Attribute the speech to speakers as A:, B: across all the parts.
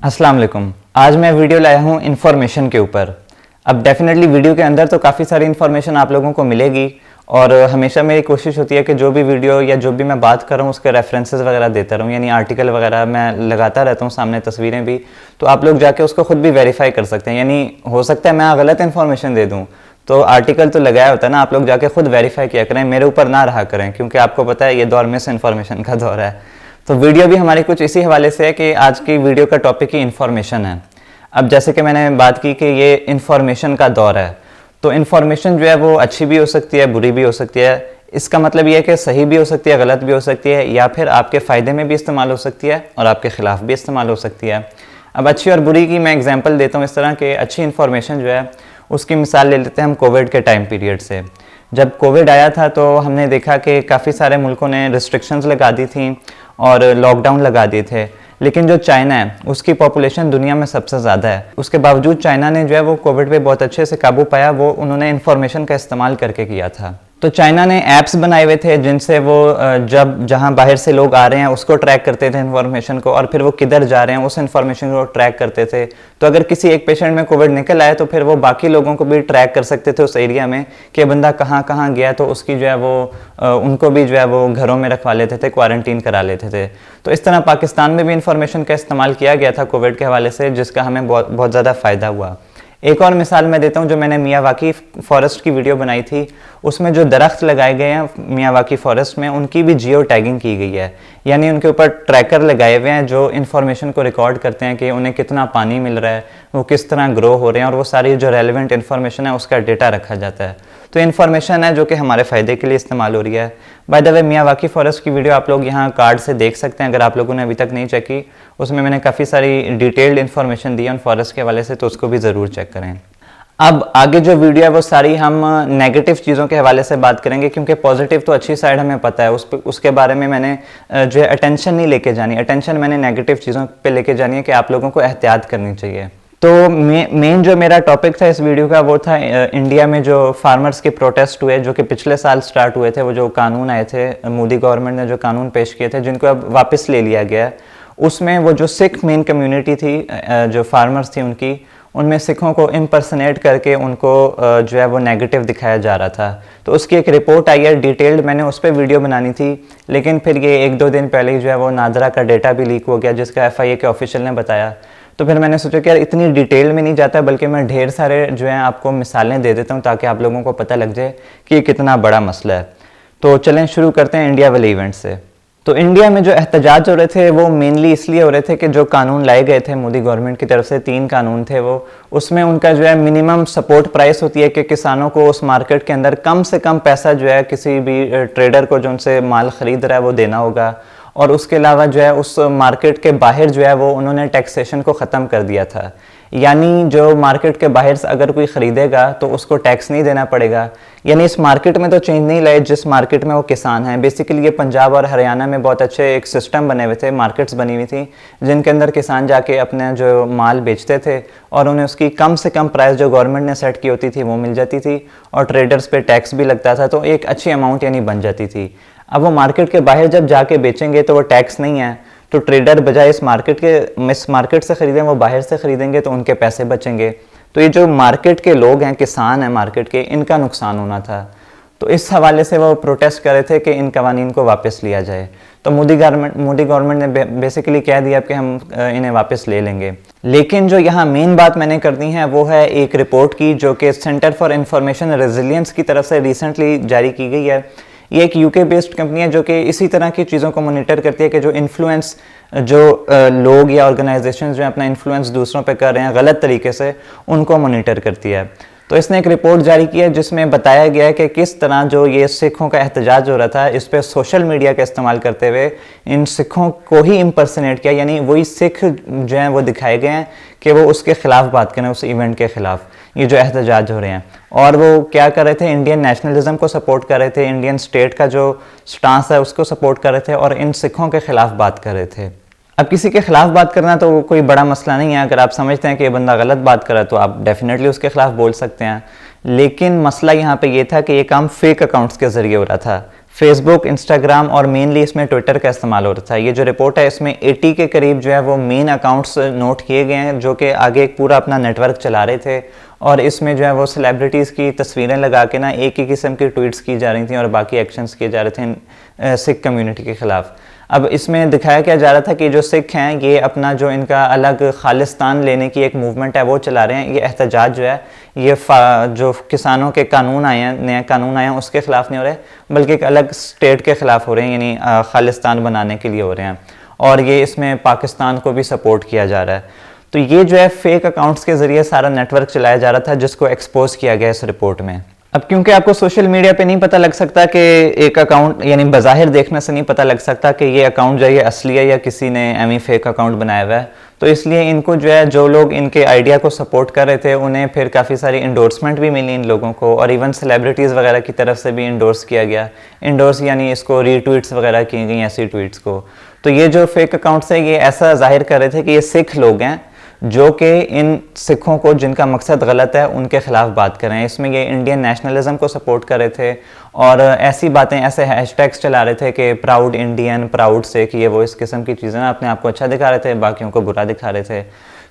A: अस्सलाम वालेकुम। आज मैं वीडियो लाया हूँ इन्फॉर्मेशन के ऊपर। अब डेफिनेटली वीडियो के अंदर तो काफ़ी सारी इन्फॉर्मेशन आप लोगों को मिलेगी और हमेशा मेरी कोशिश होती है कि जो भी वीडियो या जो भी मैं बात कर रहा हूँ उसके रेफरेंसेस वगैरह देता रहूँ, यानी आर्टिकल वगैरह मैं लगाता रहता हूँ, सामने तस्वीरें भी, तो आप लोग जाके उसको खुद भी वेरीफाई कर सकते हैं। यानी हो सकता है मैं गलत इन्फॉर्मेशन दे दूँ, तो आर्टिकल तो लगाया होता है ना, आप लोग जाके खुद वेरीफाई किया करें, मेरे ऊपर ना रहा करें, क्योंकि आपको पता है ये दौर मिस इन्फॉर्मेशन का दौर है। तो वीडियो भी हमारी कुछ इसी हवाले से है कि आज की वीडियो का टॉपिक ही इन्फॉर्मेशन है। अब जैसे कि मैंने बात की कि ये इन्फॉर्मेशन का दौर है, तो इन्फॉर्मेशन जो है वो अच्छी भी हो सकती है, बुरी भी हो सकती है। इसका मतलब ये है कि सही भी हो सकती है, गलत भी हो सकती है, या फिर आपके फ़ायदे में भी इस्तेमाल हो सकती है और आपके ख़िलाफ़ भी इस्तेमाल हो सकती है। अब अच्छी और बुरी की मैं एग्जांपल देता हूँ इस तरह के। अच्छी इन्फॉर्मेशन जो है उसकी मिसाल ले लेते हैं हम कोविड के टाइम पीरियड से। जब कोविड आया था तो हमने देखा कि काफ़ी सारे मुल्कों ने रिस्ट्रिक्शंस लगा दी थी और लॉकडाउन लगा दिए थे, लेकिन जो चाइना है उसकी पॉपुलेशन दुनिया में सबसे ज़्यादा है। उसके बावजूद चाइना ने जो है वो कोविड पे बहुत अच्छे से काबू पाया, वो उन्होंने इन्फॉर्मेशन का इस्तेमाल करके किया था। तो चाइना ने ऐप्स बनाए हुए थे जिनसे वो जब जहाँ बाहर से लोग आ रहे हैं उसको ट्रैक करते थे इन्फॉर्मेशन को, और फिर वो किधर जा रहे हैं उस इन्फॉर्मेशन को ट्रैक करते थे। तो अगर किसी एक पेशेंट में कोविड निकल आए तो फिर वो बाकी लोगों को भी ट्रैक कर सकते थे उस एरिया में कि बंदा कहाँ कहाँ गया, तो उसकी जो है वो उनको भी जो है वो घरों में रखवा लेते थे, क्वारंटीन करा लेते थे। तो इस तरह पाकिस्तान में भी इन्फॉर्मेशन का इस्तेमाल किया गया था कोविड के हवाले से, जिसका हमें बहुत ज़्यादा फ़ायदा हुआ। एक और मिसाल मैं देता हूँ, जो मैंने मियावाकी फॉरेस्ट की वीडियो बनाई थी, उसमें जो दरख्त लगाए गए हैं मियावाकी फॉरेस्ट में उनकी भी जियो टैगिंग की गई है, यानी उनके ऊपर ट्रैकर लगाए हुए हैं जो इन्फॉर्मेशन को रिकॉर्ड करते हैं कि उन्हें कितना पानी मिल रहा है, वो किस तरह ग्रो हो रहे हैं, और वो सारी जो रेलिवेंट इन्फॉर्मेशन है उसका डेटा रखा जाता है। तो इन्फॉर्मेशन है जो कि हमारे फ़ायदे के लिए इस्तेमाल हो रही है। By the way Miyawaki forest की वीडियो आप लोग यहाँ कार्ड से देख सकते हैं, अगर आप लोगों ने अभी तक नहीं चेक की। उसमें मैंने काफ़ी सारी डिटेल्ड इन्फॉर्मेशन दी है उन फॉरेस्ट के हवाले से, तो उसको भी ज़रूर चेक करें। अब आगे जो वीडियो है वो सारी हम नेगेटिव चीज़ों के हवाले से बात करेंगे, क्योंकि पॉजिटिव तो अच्छी साइड हमें पता है, उसके बारे में मैंने जो है अटेंशन नहीं लेके जानी, अटेंशन मैंने नेगेटिव चीज़ों पे लेके जानी है कि आप लोगों को एहतियात करनी चाहिए। तो मेन जो मेरा टॉपिक था इस वीडियो का वो था इंडिया में जो फार्मर्स के प्रोटेस्ट हुए, जो कि पिछले साल स्टार्ट हुए थे। वो जो कानून आए थे, मोदी गवर्नमेंट ने जो कानून पेश किए थे जिनको अब वापस ले लिया गया, उसमें वो जो सिख मेन कम्युनिटी थी, जो फार्मर्स थी उनकी, उनमें सिखों को इम्पर्सनेट करके उनको जो है वो नेगेटिव दिखाया जा रहा था। तो उसकी एक रिपोर्ट आई है डिटेल्ड, मैंने उस पर वीडियो बनानी थी, लेकिन फिर ये 1-2 दिन पहले ही जो है वो नादरा का डेटा भी लीक हो गया, जिसका FIA के ऑफिशियल ने बताया। तो फिर मैंने सोचा कि यार इतनी डिटेल में नहीं जाता, बल्कि मैं ढेर सारे जो है आपको मिसालें दे देता हूँ ताकि आप लोगों को पता लग जाए कि ये कितना बड़ा मसला है। तो चलें शुरू करते हैं इंडिया वाले इवेंट से। तो इंडिया में जो एहतजाज हो रहे थे वो मेनली इसलिए हो रहे थे कि जो कानून लाए गए थे मोदी गवर्नमेंट की तरफ से, 3 कानून थे वो, उसमें उनका जो है मिनिमम सपोर्ट प्राइस होती है कि किसानों को उस मार्केट के अंदर कम से कम पैसा जो है किसी भी ट्रेडर को जो उनसे माल ख़रीद रहा है वो देना होगा। और उसके अलावा जो है उस मार्केट के बाहर जो है वो उन्होंने टैक्सेशन को ख़त्म कर दिया था, यानी जो मार्केट के बाहर से अगर कोई ख़रीदेगा तो उसको टैक्स नहीं देना पड़ेगा। यानी इस मार्केट में तो चेंज नहीं लाए जिस मार्केट में वो किसान हैं। बेसिकली ये पंजाब और हरियाणा में बहुत अच्छे एक सिस्टम बने हुए थे, मार्केट्स बनी हुई थी जिनके अंदर किसान जाके अपने जो माल बेचते थे और उन्हें उसकी कम से कम प्राइस जो गवर्नमेंट ने सेट की होती थी वो मिल जाती थी, और ट्रेडर्स पे टैक्स भी लगता था, तो एक अच्छी अमाउंट यानी बन जाती थी। अब वो मार्केट के बाहर जब जाके बेचेंगे तो वो टैक्स नहीं है, तो ट्रेडर बजाय इस मार्केट से ख़रीदें वो बाहर से ख़रीदेंगे तो उनके पैसे बचेंगे। तो ये जो मार्केट के लोग हैं, किसान हैं मार्केट के, इनका नुकसान होना था। तो इस हवाले से वो प्रोटेस्ट कर रहे थे कि इन कवानीन को वापस लिया जाए। तो मोदी गवर्नमेंट ने बेसिकली कह दिया कि हम इन्हें वापस ले लेंगे। लेकिन जो यहाँ मेन बात मैंने करनी है वो है एक रिपोर्ट की जो कि सेंटर फॉर इंफॉर्मेशन रेजिलियंस की तरफ से रिसेंटली जारी की गई है। ये एक UK बेस्ड कंपनी है जो कि इसी तरह की चीज़ों को मॉनिटर करती है कि जो इन्फ्लुएंस जो लोग या ऑर्गेनाइजेशंस जो अपना इन्फ्लुएंस दूसरों पे कर रहे हैं गलत तरीके से, उनको मॉनिटर करती है। तो इसने एक रिपोर्ट जारी की है जिसमें बताया गया है कि किस तरह जो ये सिखों का एहतजाज हो रहा था, इस पर सोशल मीडिया का इस्तेमाल करते हुए इन सिखों को ही इम्पर्सनेट किया, यानी वही सिख जो हैं वो दिखाए गए हैं कि वो उसके ख़िलाफ़ बात करें, उस इवेंट के ख़िलाफ़, ये जो एहतजाज हो रहे हैं। और वो क्या कर रहे थे, इंडियन नेशनलिज्म को सपोर्ट कर रहे थे, इंडियन स्टेट का जो स्टांस है उसको सपोर्ट कर रहे थे, और इन सिखों के ख़िलाफ़ बात कर रहे थे। अब किसी के खिलाफ बात करना तो कोई बड़ा मसला नहीं है, अगर आप समझते हैं कि ये बंदा गलत बात कर रहा है तो आप डेफिनेटली उसके खिलाफ बोल सकते हैं। लेकिन मसला यहाँ पे ये था कि ये काम फेक अकाउंट्स के ज़रिए हो रहा था। फेसबुक, इंस्टाग्राम और मेनली इसमें ट्विटर का इस्तेमाल हो रहा था। ये जो रिपोर्ट है इसमें 80 के करीब जो है वो मेन अकाउंट्स नोट किए गए हैं जो कि आगे एक पूरा अपना नेटवर्क चला रहे थे, और इसमें जो है वो सेलिब्रिटीज़ की तस्वीरें लगा के ना एक ही किस्म की ट्वीट्स की जा रही थी और बाकी एक्शंस किए जा रहे थे सिख कम्युनिटी के ख़िलाफ़। अब इसमें दिखाया क्या जा रहा था कि जो सिख हैं ये अपना जो इनका अलग खालिस्तान लेने की एक मूवमेंट है वो चला रहे हैं। ये एहतजाज जो है ये जो किसानों के कानून आए हैं, नए कानून आए हैं, उसके ख़िलाफ़ नहीं हो रहे बल्कि एक अलग स्टेट के ख़िलाफ़ हो रहे हैं, यानी खालिस्तान बनाने के लिए हो रहे हैं, और ये इसमें पाकिस्तान को भी सपोर्ट किया जा रहा है। तो ये जो है फेक अकाउंट्स के ज़रिए सारा नेटवर्क चलाया जा रहा था जिसको एक्सपोज किया गया इस रिपोर्ट में। अब क्योंकि आपको सोशल मीडिया पे नहीं पता लग सकता कि एक अकाउंट, यानी बज़ाहिर देखने से नहीं पता लग सकता कि ये अकाउंट जो है ये असली है या किसी ने एमी फेक अकाउंट बनाया हुआ है, तो इसलिए इनको जो है जो लोग इनके आइडिया को सपोर्ट कर रहे थे उन्हें फिर काफ़ी सारी इंडोर्समेंट भी मिली इन लोगों को, और इवन सेलिब्रिटीज़ वगैरह की तरफ से भी इंडोर्स किया गया। इंडोर्स यानी इसको रीट्वीट्स वगैरह की गई ऐसी ट्वीट्स को। तो ये जो फेक अकाउंट्स है ये ऐसा जाहिर कर रहे थे कि ये सिख लोग हैं जो कि इन सिखों को जिनका मकसद गलत है उनके खिलाफ बात कर रहे हैं। इसमें ये इंडियन नेशनलिज्म को सपोर्ट कर रहे थे और ऐसी बातें, ऐसे हैशटैग्स चला रहे थे कि प्राउड इंडियन, प्राउड से, कि ये वो इस किस्म की चीज़ें अपने आप को अच्छा दिखा रहे थे, बाकियों को बुरा दिखा रहे थे।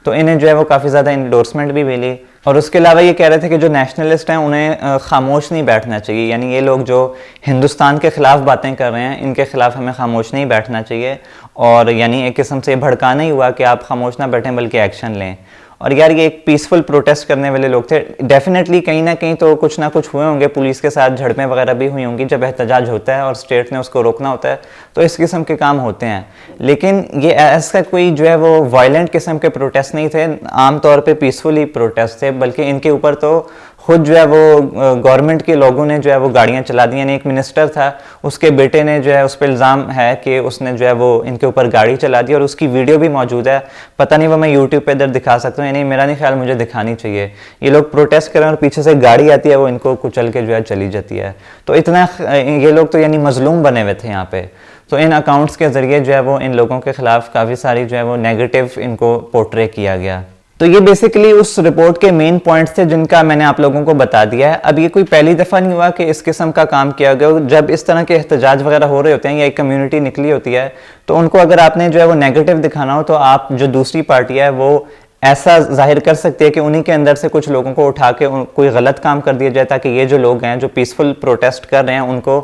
A: तो इन्हें जो है वो काफ़ी ज़्यादा इंडोर्समेंट भी मिली, और उसके अलावा ये कह रहे थे कि जो नेशनलिस्ट हैं उन्हें खामोश नहीं बैठना चाहिए, यानी ये लोग जो हिंदुस्तान के ख़िलाफ़ बातें कर रहे हैं इनके ख़िलाफ़ हमें खामोश नहीं बैठना चाहिए, और यानी एक किस्म से भड़काना ही हुआ कि आप खामोश ना बैठें बल्कि एक्शन लें। और यार ये एक पीसफुल प्रोटेस्ट करने वाले लोग थे, डेफिनेटली कहीं ना कहीं तो कुछ ना कुछ हुए होंगे, पुलिस के साथ झड़पें वगैरह भी हुई होंगी जब एहतजाज होता है और स्टेट ने उसको रोकना होता है, तो इस किस्म के काम होते हैं। लेकिन ये ऐसा कोई जो है वो वायलेंट किस्म के प्रोटेस्ट नहीं थे, आमतौर पे पीसफुली प्रोटेस्ट थे, बल्कि इनके ऊपर तो खुद जो है वो गवर्नमेंट के लोगों ने जो है वो गाड़ियां चला दी। यानी एक मिनिस्टर था, उसके बेटे ने जो है उस पर इल्ज़ाम है कि उसने जो है वो इनके ऊपर गाड़ी चला दी, और उसकी वीडियो भी मौजूद है, पता नहीं वो मैं यूट्यूब पे इधर दिखा सकता हूँ, यानी मेरा नहीं ख्याल, मुझे दिखानी चाहिए। ये लोग प्रोटेस्ट करें और पीछे से गाड़ी आती है वो इनको कुचल के जो है चली जाती है। तो इतना ये लोग तो यानी मजलूम बने हुए थे यहाँ पे। तो इन अकाउंट्स के ज़रिए जो है वो इन लोगों के ख़िलाफ़ काफ़ी सारी जो है वो नेगेटिव इनको पोर्ट्रे किया गया। तो ये बेसिकली उस रिपोर्ट के मेन पॉइंट्स थे जिनका मैंने आप लोगों को बता दिया है। अब ये कोई पहली दफ़ा नहीं हुआ कि इस किस्म का काम किया गया। जब इस तरह के एहतजाज वगैरह हो रहे होते हैं या एक कम्युनिटी निकली होती है तो उनको अगर आपने जो है वो नेगेटिव दिखाना हो तो आप जो दूसरी पार्टी है वो ऐसा जाहिर कर सकती है कि उन्हीं के अंदर से कुछ लोगों को उठा के कोई गलत काम कर दिया जाए ताकि ये जो लोग हैं जो पीसफुल प्रोटेस्ट कर रहे हैं उनको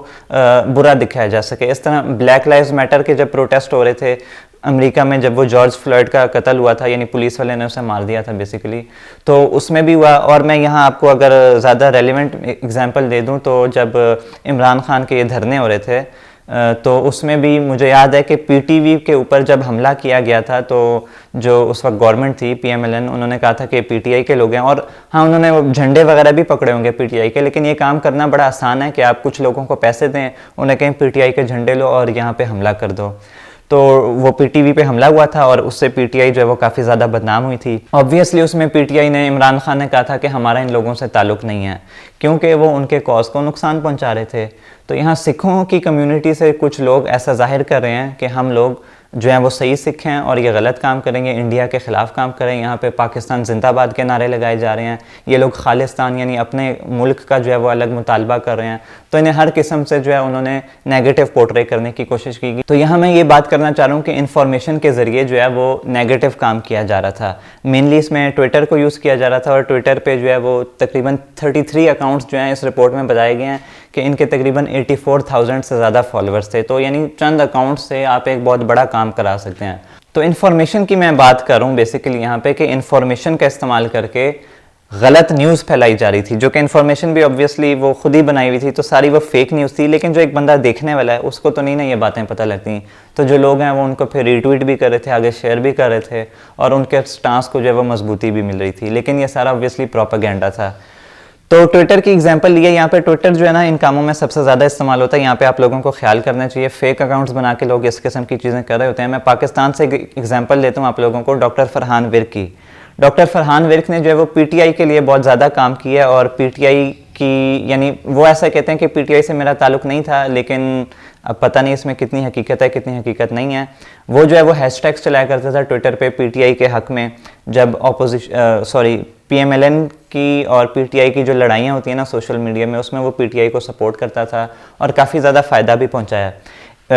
A: बुरा दिखाया जा सके। इस तरह ब्लैक लाइव्स मैटर के जब प्रोटेस्ट हो रहे थे अमेरिका में, जब वो जॉर्ज फ्लॉयड का कत्ल हुआ था, यानी पुलिस वाले ने उसे मार दिया था बेसिकली, तो उसमें भी हुआ। और मैं यहाँ आपको अगर ज़्यादा रेलिवेंट एग्जांपल दे दूँ तो जब इमरान खान के ये धरने हो रहे थे तो उसमें भी मुझे याद है कि पीटीवी के ऊपर जब हमला किया गया था तो जो उस वक्त गवर्नमेंट थी पीएमएलएन, उन्होंने कहा था कि पीटीआई के लोग हैं, और हाँ उन्होंने वो झंडे वगैरह भी पकड़े होंगे पीटीआई के, लेकिन ये काम करना बड़ा आसान है कि आप कुछ लोगों को पैसे दें, उन्हें कहें पीटीआई के झंडे लो और यहाँ पे हमला कर दो। तो वो पीटीवी पे हमला हुआ था और उससे पीटीआई जो है वो काफ़ी ज़्यादा बदनाम हुई थी। ऑब्वियसली उसमें पीटीआई ने, इमरान खान ने कहा था कि हमारा इन लोगों से ताल्लुक़ नहीं है क्योंकि वो उनके कॉज को नुकसान पहुंचा रहे थे। तो यहाँ सिखों की कम्युनिटी से कुछ लोग ऐसा जाहिर कर रहे हैं कि हम लोग जो हैं वो सही सिख हैं और ये गलत काम करेंगे, इंडिया के ख़िलाफ़ काम करें, यहाँ पे पाकिस्तान जिंदाबाद के नारे लगाए जा रहे हैं, ये लोग खालिस्तान यानी अपने मुल्क का जो है वो अलग मुतालबा कर रहे हैं। तो इन्हें हर किस्म से जो है उन्होंने नेगेटिव पोर्ट्रे करने की कोशिश की। तो यहाँ मैं ये बात करना चाह रहा हूँ कि इन्फॉर्मेशन के ज़रिए जो है वो नेगेटिव काम किया जा रहा था। मेनली इसमें ट्विटर को यूज़ किया जा रहा था और ट्विटर पर जो है वो तकरीबन 33 अकाउंट्स जो हैं इस रिपोर्ट में बताए गए हैं कि इनके तकरीबन 84,000 से ज़्यादा फॉलोअर्स थे। तो यानी चंद अकाउंट से आप एक बहुत बड़ा काम करा सकते हैं। तो इन्फॉर्मेशन की मैं बात कर रहा हूँ बेसिकली यहाँ पे कि इन्फॉर्मेशन का इस्तेमाल करके गलत न्यूज़ फैलाई जा रही थी, जो कि इन्फॉर्मेशन भी ऑब्वियसली वो खुद ही बनाई हुई थी, तो सारी वो फेक न्यूज़ थी। लेकिन जो एक बंदा देखने वाला है उसको तो नहीं ना ये बातें पता लगती, तो जो लोग हैं वो उनको फिर रीट्वीट भी कर रहे थे, आगे शेयर भी कर रहे थे और उनके स्टांस को जो है वो मजबूती भी मिल रही थी। लेकिन ये सारा ऑब्वियसली प्रोपेगेंडा था। तो ट्विटर की एग्जांपल लिए, यहाँ पे ट्विटर जो है ना इन कामों में सबसे ज़्यादा इस्तेमाल होता है। यहाँ पे आप लोगों को ख्याल करना चाहिए, फेक अकाउंट्स बना के लोग इस किस्म की चीज़ें कर रहे होते हैं। मैं पाकिस्तान से एग्जांपल देता हूँ आप लोगों को, डॉक्टर फरहान विर्क की। डॉक्टर फरहान विर्क ने जो है वो पीटीआई के लिए बहुत ज़्यादा काम किया है और पीटीआई की, यानी वो ऐसा कहते हैं कि पीटीआई से मेरा ताल्लुक़ नहीं था, लेकिन अब पता नहीं इसमें कितनी हकीकत है कितनी हकीकत नहीं है। वो जो है वो हैशटैग्स चलाया करता था ट्विटर पे पीटीआई के हक़ में, जब PMLN की और PTI की जो लड़ाइयाँ होती हैं ना सोशल मीडिया में, उसमें वो PTI को सपोर्ट करता था और काफ़ी ज़्यादा फ़ायदा भी पहुँचाया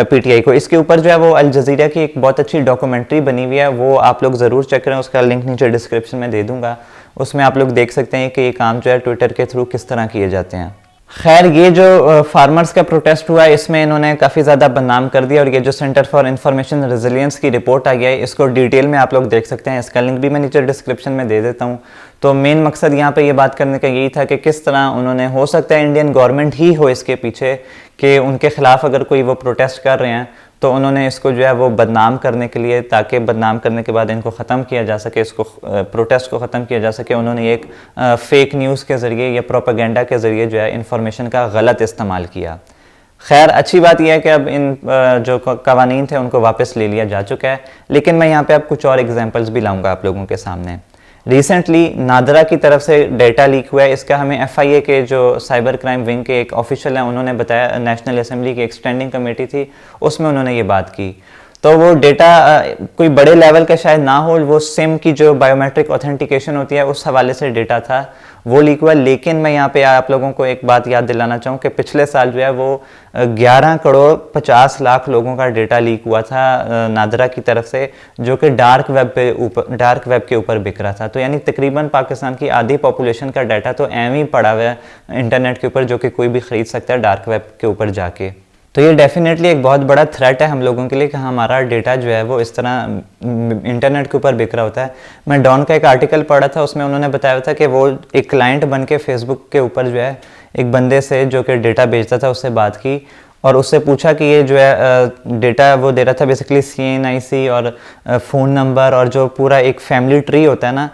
A: PTI को। इसके ऊपर जो है वो अल जज़ीरा की एक बहुत अच्छी डॉक्यूमेंट्री बनी हुई है, वो आप लोग ज़रूर चेक करें, उसका लिंक नीचे डिस्क्रिप्शन में दे दूँगा। उसमें आप लोग देख सकते हैं कि ये काम जो है ट्विटर के थ्रू किस तरह किए जाते हैं। खैर, ये जो फार्मर्स का प्रोटेस्ट हुआ है इसमें इन्होंने काफ़ी ज़्यादा बदनाम कर दिया, और ये जो सेंटर फॉर इंफॉर्मेशन रेजिलियंस की रिपोर्ट आई है इसको डिटेल में आप लोग देख सकते हैं, इसका लिंक भी मैं नीचे डिस्क्रिप्शन में दे देता हूँ। तो मेन मकसद यहाँ पे ये बात करने का यही था कि किस तरह उन्होंने, हो सकता है इंडियन गवर्नमेंट ही हो इसके पीछे, कि उनके खिलाफ अगर कोई वो प्रोटेस्ट कर रहे हैं तो उन्होंने इसको जो है वो बदनाम करने के लिए, ताकि बदनाम करने के बाद इनको ख़त्म किया जा सके, इसको प्रोटेस्ट को ख़त्म किया जा सके, उन्होंने एक फेक न्यूज़ के ज़रिए या प्रोपेगेंडा के ज़रिए जो है इंफॉर्मेशन का गलत इस्तेमाल किया। खैर, अच्छी बात यह है कि अब इन जो कवानीन थे उनको वापस ले लिया जा चुका है, लेकिन मैं यहाँ पे अब कुछ और एग्जांपल्स भी लाऊंगा आप लोगों के सामने। रिसेंटली नादरा की तरफ से डेटा लीक हुआ है, इसका हमें FIA के जो साइबर क्राइम विंग के एक ऑफिशियल हैं उन्होंने बताया, नेशनल असेंबली की एक स्टैंडिंग कमेटी थी उसमें उन्होंने ये बात की। तो वो डेटा कोई बड़े लेवल का शायद ना हो, वो सिम की जो बायोमेट्रिक ऑथेंटिकेशन होती है उस हवाले से डेटा था, वो लीक हुआ। लेकिन मैं यहाँ पे आप लोगों को एक बात याद दिलाना चाहूँ कि पिछले साल जो है वो 11 करोड़ 50 लाख लोगों का डेटा लीक हुआ था नादरा की तरफ से, जो कि डार्क वेब के ऊपर बिक रहा था। तो यानी तकरीबन पाकिस्तान की आधी पॉपुलेशन का डाटा तो एवं ही पड़ा हुआ है इंटरनेट के ऊपर, जो कि कोई भी ख़रीद सकता है डार्क वेब के ऊपर जाके। तो ये डेफिनेटली एक बहुत बड़ा थ्रेट है हम लोगों के लिए कि हमारा डेटा जो है वो इस तरह इंटरनेट के ऊपर बिक रहा होता है। मैं डॉन का एक आर्टिकल पढ़ा था, उसमें उन्होंने बताया था कि वो एक क्लाइंट बन के फेसबुक के ऊपर जो है एक बंदे से जो कि डेटा बेचता था उससे बात की और उससे पूछा कि ये जो है डेटा वो दे रहा था बेसिकली CNIC और फ़ोन नंबर और जो पूरा एक फैमिली ट्री होता है ना,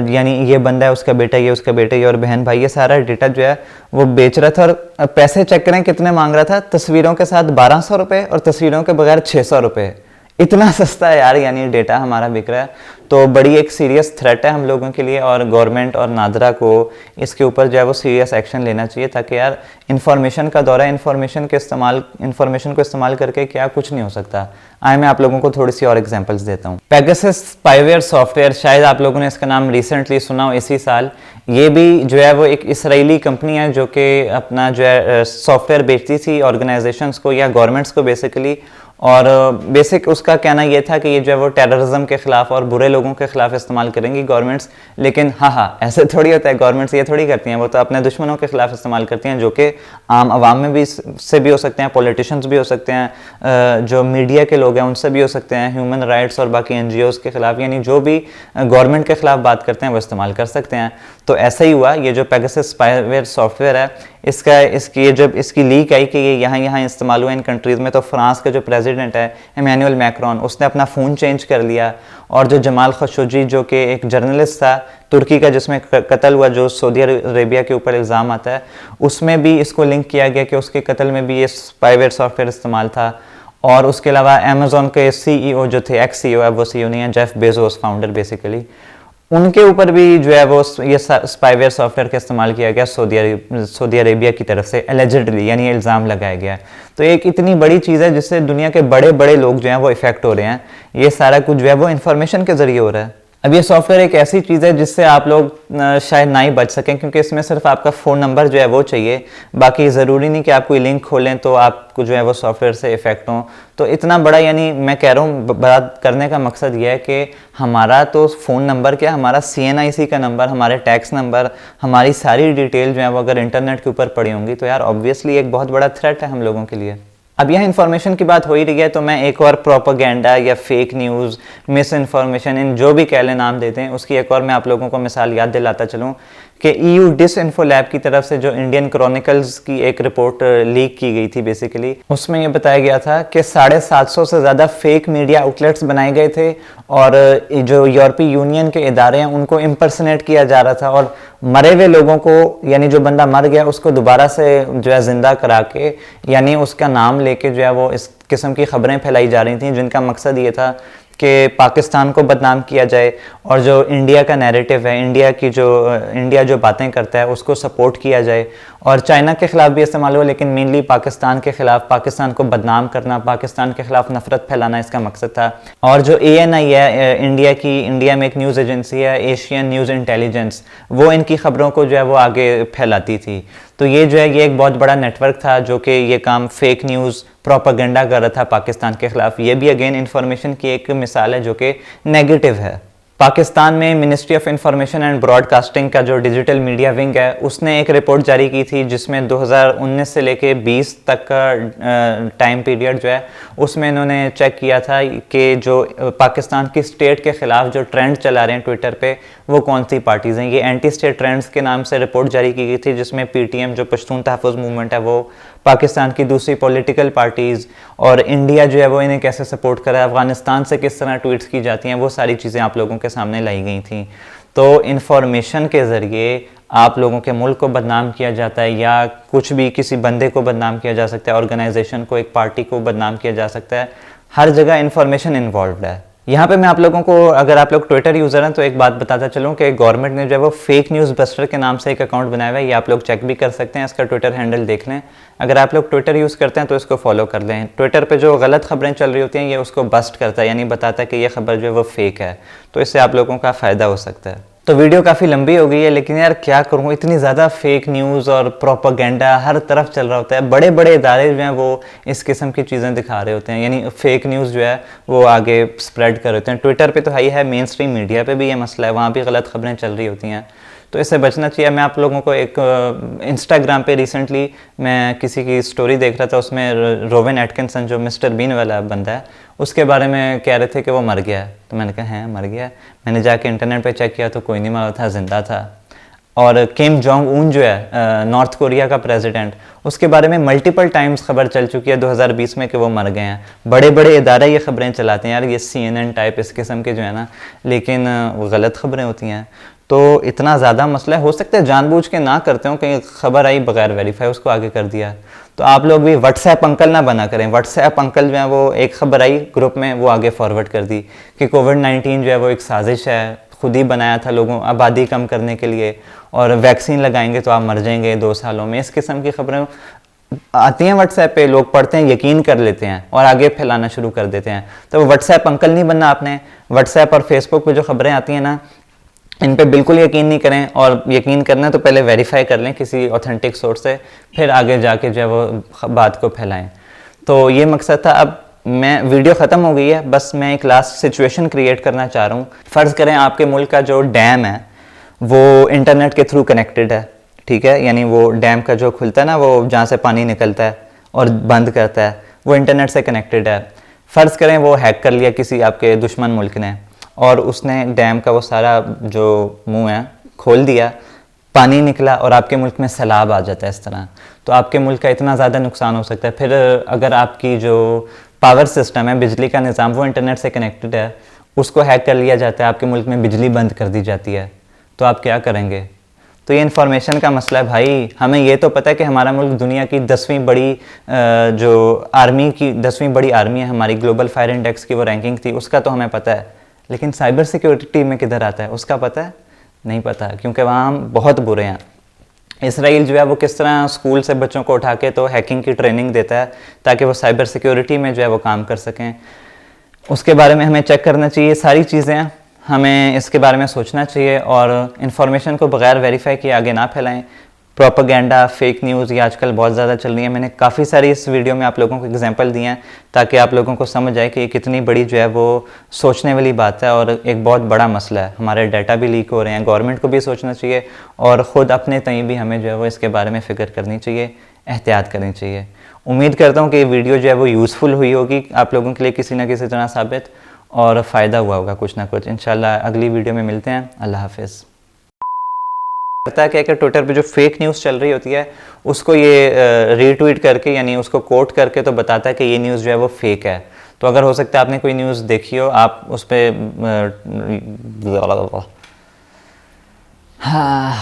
A: यानी ये बंदा है, उसका बेटा ये, उसका बेटा ये और बहन भाई, ये सारा डेटा जो है वो बेच रहा था। और पैसे चेक करें कितने मांग रहा था, तस्वीरों के साथ 1200 रुपये और तस्वीरों के बगैर 600 रुपये। इतना सस्ता है यार, यानी डेटा हमारा बिक रहा है। तो बड़ी एक सीरियस थ्रेट है हम लोगों के लिए, और गवर्नमेंट और नादरा को इसके ऊपर जो है वो सीरियस एक्शन लेना चाहिए, ताकि यार इंफॉर्मेशन का दौर है, इंफॉर्मेशन को इस्तेमाल करके क्या कुछ नहीं हो सकता। आए मैं आप लोगों को थोड़ी सी और एग्जांपल्स देता हूँ। पेगासस स्पाईवेयर सॉफ्टवेयर, शायद आप लोगों ने इसका नाम रिसेंटली सुना हो, इसी साल। ये भी जो है वो एक इसराइली कंपनी है जो कि अपना जो है सॉफ्टवेयर बेचती थी ऑर्गेनाइजेशंस को या गवर्नमेंट्स को बेसिकली, और बेसिक उसका कहना यह था कि ये जो है वो टेररिज्म के खिलाफ और बुरे लोगों के खिलाफ इस्तेमाल करेंगी गवर्नमेंट्स। लेकिन हाँ, ऐसे थोड़ी होता है, गवर्नमेंट्स ये थोड़ी करती हैं, वो तो अपने दुश्मनों के खिलाफ इस्तेमाल करती हैं, जो कि आम आवाम में भी से भी हो सकते हैं, पॉलिटिशियंस भी हो सकते हैं, जो मीडिया के लोग हैं उनसे भी हो सकते हैं, ह्यूमन राइट्स और बाकी NGOs के खिलाफ, यानी जो भी गवर्नमेंट के खिलाफ बात करते हैं वो इस्तेमाल कर सकते हैं। तो ऐसा ही हुआ, ये जो पेगासस स्पाईवेयर सॉफ्टवेयर है जब इसकी लीक आई कि ये यहाँ इस्तेमाल हुआ इन कंट्रीज़ में, तो फ्रांस का जो प्रेसिडेंट है इमैनुअल मैक्रोन, उसने अपना फ़ोन चेंज कर लिया। और जो जमाल खशोगी जो कि एक जर्नलिस्ट था तुर्की का जिसमें कत्ल हुआ, जो सऊदी अरेबिया के ऊपर इल्ज़ाम आता है, उसमें भी इसको लिंक किया गया कि उसके कत्ल में भी ये स्पाईवेयर सॉफ्टवेयर इस्तेमाल था। और उसके अलावा अमेज़ॉन के CEO जो थे, एक्स CEO, अब वो CEO नहीं है, जेफ बेजोस फाउंडर बेसिकली, उनके ऊपर भी जो है वो ये स्पाईवेयर सॉफ्टवेयर का इस्तेमाल किया गया सऊदी अरेबिया की तरफ से एलिजिडली, यानी इल्ज़ाम लगाया गया। तो एक इतनी बड़ी चीज़ है जिससे दुनिया के बड़े बड़े लोग जो हैं वो इफेक्ट हो रहे हैं। ये सारा कुछ जो है वो इन्फॉर्मेशन के ज़रिए हो रहा है। अब ये सॉफ्टवेयर एक ऐसी चीज़ है जिससे आप लोग शायद ना ही बच सकें, क्योंकि इसमें सिर्फ आपका फ़ोन नंबर जो है वो चाहिए, बाकी ज़रूरी नहीं कि आप कोई लिंक खोलें तो आपको जो है वो सॉफ्टवेयर से इफेक्ट हों। तो इतना बड़ा, यानी मैं कह रहा हूँ, बात करने का मकसद ये है कि हमारा तो फ़ोन नंबर क्या, हमारा CNIC का नंबर, हमारे टैक्स नंबर, हमारी सारी डिटेल जो है वो अगर इंटरनेट के ऊपर पड़ी होंगी तो यार ऑब्वियसली एक बहुत बड़ा थ्रेट है हम लोगों के लिए। अब यह इन्फॉर्मेशन की बात हो ही रही है तो मैं एक और प्रोपेगेंडा या फेक न्यूज़, मिस इन्फॉर्मेशन, इन जो भी कह लें नाम देते हैं, उसकी एक और मैं आप लोगों को मिसाल याद दिलाता चलूँ कि EU डिसइन्फो लैब की तरफ से जो इंडियन क्रॉनिकल्स की एक रिपोर्ट लीक की गई थी बेसिकली, उसमें यह बताया गया था कि 750 से ज़्यादा फेक मीडिया आउटलेट्स बनाए गए थे और जो यूरोपीय यूनियन के इदारे हैं उनको इम्पर्सनेट किया जा रहा था, और मरे हुए लोगों को, यानी जो बंदा मर गया उसको दोबारा से जो है ज़िंदा करा के, यानी उसका नाम लेके जो है वो इस किस्म की खबरें फैलाई जा रही थी जिनका मकसद ये था कि पाकिस्तान को बदनाम किया जाए और जो इंडिया का नैरेटिव है, इंडिया जो बातें करता है उसको सपोर्ट किया जाए, और चाइना के ख़िलाफ़ भी इस्तेमाल हो, लेकिन मेनली पाकिस्तान के ख़िलाफ़, पाकिस्तान को बदनाम करना, पाकिस्तान के ख़िलाफ़ नफ़रत फैलाना इसका मकसद था। और जो ANI है, इंडिया में एक न्यूज़ एजेंसी है, एशियन न्यूज़ इंटेलिजेंस, वो इनकी ख़बरों को जो है वो आगे फैलाती थी। तो ये जो है ये एक बहुत बड़ा नेटवर्क था जो कि ये काम फेक न्यूज़ प्रोपागेंडा कर रहा था पाकिस्तान के ख़िलाफ़। ये भी अगेन इन्फॉर्मेशन की एक मिसाल है जो कि नेगेटिव है। पाकिस्तान में ministry of information and broadcasting का जो डिजिटल मीडिया विंग है उसने एक रिपोर्ट जारी की थी जिसमें 2019 से लेके 20 तक का टाइम पीरियड जो है उसमें इन्होंने चेक किया था कि जो पाकिस्तान की स्टेट के ख़िलाफ़ जो ट्रेंड चला रहे हैं ट्विटर पे वो कौन सी पार्टीज़ हैं। ये एंटी स्टेट ट्रेंड्स के नाम से रिपोर्ट जारी की गई थी जिसमें PTM जो पश्तून तहफ़्फ़ुज़ मूवमेंट है वो, पाकिस्तान की दूसरी पॉलिटिकल पार्टीज़ और इंडिया जो है वो इन्हें कैसे सपोर्ट कर रहा है, अफ़गानिस्तान से किस तरह ट्वीट्स की जाती हैं, वो सारी चीज़ें आप लोगों के सामने लाई गई थी। तो इन्फॉर्मेशन के ज़रिए आप लोगों के मुल्क को बदनाम किया जाता है या कुछ भी, किसी बंदे को बदनाम किया जा सकता है, ऑर्गेनाइजेशन को, एक पार्टी को बदनाम किया जा सकता है। हर जगह इन्फॉर्मेशन इन्वॉल्व है। यहाँ पे मैं आप लोगों को, अगर आप लोग ट्विटर यूज़र हैं तो एक बात बताता चलूँ कि गवर्नमेंट ने जो है वो फेक न्यूज़ बस्टर के नाम से एक अकाउंट बनाया हुआ है। ये आप लोग चेक भी कर सकते हैं, इसका ट्विटर हैंडल देख लें। अगर आप लोग ट्विटर यूज़ करते हैं तो इसको फॉलो कर लें। ट्विटर पे जो गलत खबरें चल रही होती हैं ये उसको बस्ट करता है, यानी बताता है कि ये खबर जो है वो फेक है। तो इससे आप लोगों का फ़ायदा हो सकता है। तो वीडियो काफ़ी लंबी हो गई है, लेकिन यार क्या करूँ, इतनी ज़्यादा फेक न्यूज़ और प्रोपागेंडा हर तरफ चल रहा होता है। बड़े बड़े इदारे जो हैं वो इस किस्म की चीज़ें दिखा रहे होते हैं, यानी फेक न्यूज़ जो है वो आगे स्प्रेड कर रहे होते हैं। ट्विटर पे तो है मेन स्ट्रीम मीडिया पे भी ये मसला है, वहाँ भी गलत खबरें चल रही होती हैं, तो इससे बचना चाहिए। मैं आप लोगों को एक इंस्टाग्राम पे रिसेंटली मैं किसी की स्टोरी देख रहा था, उसमें रोवन एटकिंसन जो मिस्टर बीन वाला बंदा है उसके बारे में कह रहे थे कि वो मर गया है। तो मैंने कहा हैं मर गया? मैंने जाके इंटरनेट पे चेक किया तो कोई नहीं मरा था, ज़िंदा था। और किम जोंग उन जो है नॉर्थ कोरिया का प्रेसिडेंट, उसके बारे में मल्टीपल टाइम्स खबर चल चुकी है 2020 में कि वो मर गए हैं। बड़े बड़े इदारे ये खबरें चलाते हैं यार, ये CNN टाइप इस किस्म के जो है ना, लेकिन वो गलत खबरें होती हैं। तो इतना ज़्यादा मसला है, हो सकता है जानबूझ के ना करते हो, कहीं खबर आई बगैर वेरीफाई उसको आगे कर दिया। तो आप लोग भी व्हाट्सएप अंकल ना बना करें। व्हाट्सएप अंकल जो है वो एक खबर आई ग्रुप में, वो आगे फॉरवर्ड कर दी कि कोविड-19 जो है वो एक साजिश है, खुद ही बनाया था लोगों आबादी कम करने के लिए, और वैक्सीन लगाएंगे तो आप मर जाएंगे 2 सालों में। इस किस्म की खबरें आती हैं व्हाट्सएप पे, लोग पढ़ते हैं, यकीन कर लेते हैं और आगे फैलाना शुरू कर देते हैं। तो व्हाट्सएप अंकल नहीं बनना आपने। व्हाट्सएप और फेसबुक पे जो खबरें आती हैं ना, इन पे बिल्कुल यकीन नहीं करें, और यकीन करना तो पहले वेरीफाई कर लें किसी ऑथेंटिक सोर्स से, फिर आगे जाके जो है वो बात को फैलाएं। तो ये मकसद था। अब मैं, वीडियो ख़त्म हो गई है, बस मैं एक लास्ट सिचुएशन क्रिएट करना चाह रहा हूँ। फ़र्ज़ करें आपके मुल्क का जो डैम है वो इंटरनेट के थ्रू कनेक्टेड है, ठीक है, यानी वो डैम का जो खुलता है ना, वो जहाँ से पानी निकलता है और बंद करता है, वो इंटरनेट से कनेक्टेड है। फ़र्ज़ करें वो हैक कर लिया किसी आपके दुश्मन मुल्क ने, और उसने डैम का वो सारा जो मुंह है खोल दिया, पानी निकला और आपके मुल्क में सैलाब आ जाता है इस तरह, तो आपके मुल्क का इतना ज़्यादा नुकसान हो सकता है। फिर अगर आपकी जो पावर सिस्टम है, बिजली का निज़ाम, वो इंटरनेट से कनेक्टेड है, उसको हैक कर लिया जाता है, आपके मुल्क में बिजली बंद कर दी जाती है, तो आप क्या करेंगे? तो ये इन्फॉर्मेशन का मसला है भाई। हमें ये तो पता है कि हमारा मुल्क दुनिया की 10वीं बड़ी जो आर्मी की 10वीं बड़ी आर्मी है हमारी, ग्लोबल फायर इंडेक्स की वो रैंकिंग थी, उसका तो हमें पता है, लेकिन साइबर सिक्योरिटी में किधर आता है उसका पता है? नहीं पता, क्योंकि वहाँ हम बहुत बुरे हैं। इसराइल जो है वो किस तरह स्कूल से बच्चों को उठा के तो हैकिंग की ट्रेनिंग देता है ताकि वो साइबर सिक्योरिटी में जो है वो काम कर सकें, उसके बारे में हमें चेक करना चाहिए। सारी चीज़ें हमें इसके बारे में सोचना चाहिए, और इन्फॉर्मेशन को बगैर वेरीफाई किए आगे ना फैलाएं। प्रोपेगेंडा, फेक न्यूज़ ये आजकल बहुत ज़्यादा चल रही है। मैंने काफ़ी सारी इस वीडियो में आप लोगों को एग्जांपल दिए हैं ताकि आप लोगों को समझ आए कि ये कितनी बड़ी जो है वो सोचने वाली बात है और एक बहुत बड़ा मसला है। हमारे डाटा भी लीक हो रहे हैं, गवर्नमेंट को भी सोचना चाहिए, और ख़ुद अपने तय भी हमें जो है वो इसके बारे में फ़िक्र करनी चाहिए, एहतियात करनी चाहिए। उम्मीद करता हूँ कि ये वीडियो जो है वो यूज़फुल हुई होगी आप लोगों के लिए किसी न किसी तरह साबित, और फ़ायदा हुआ होगा कुछ ना कुछ। इंशाल्लाह अगली वीडियो में मिलते हैं। अल्लाह हाफिज़। करता है कि ट्विटर पे जो फेक न्यूज़ चल रही होती है उसको ये रीट्वीट करके, यानी उसको कोट करके तो बताता है कि ये न्यूज़ जो है वो फेक है। तो अगर हो सकता है आपने कोई न्यूज़ देखी हो, आप उस पर हाँ